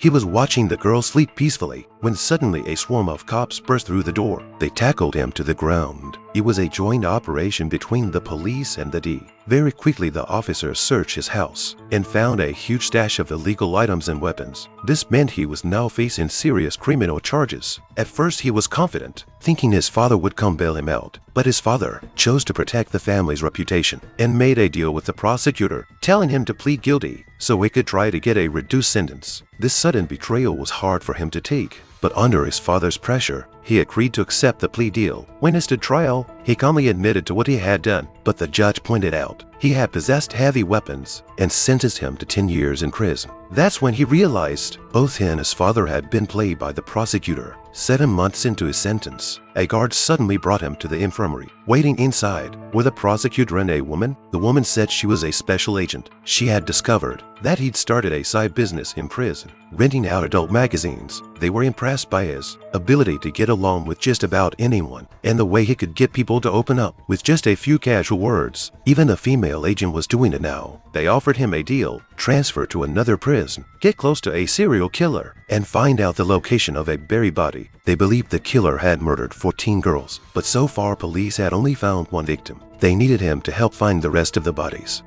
He was watching the girl sleep peacefully when suddenly a swarm of cops burst through the door. They tackled him to the ground. It was a joint operation between the police and the D. Very quickly the officers searched his house and found a huge stash of illegal items and weapons. This meant he was now facing serious criminal charges. At first he was confident, thinking his father would come bail him out. But his father chose to protect the family's reputation and made a deal with the prosecutor, telling him to plead guilty so he could try to get a reduced sentence. This sudden betrayal was hard for him to take, but under his father's pressure, he agreed to accept the plea deal. When he stood trial, he calmly admitted to what he had done, but the judge pointed out he had possessed heavy weapons and sentenced him to 10 years in prison. That's when he realized both he and his father had been played by the prosecutor. 7 months into his sentence, a guard suddenly brought him to the infirmary. Waiting inside were the prosecutor and a woman. The woman said she was a special agent. She had discovered that he'd started a side business in prison, renting out adult magazines. They were impressed by his ability to get along with just about anyone and the way he could get people to open up with just a few casual words. Even a female agent was doing it now. They offered him a deal: transfer to another prison, get close to a serial killer, and find out the location of a buried body. They believed the killer had murdered 14 girls, but so far police had only found one victim. They needed him to help find the rest of the bodies.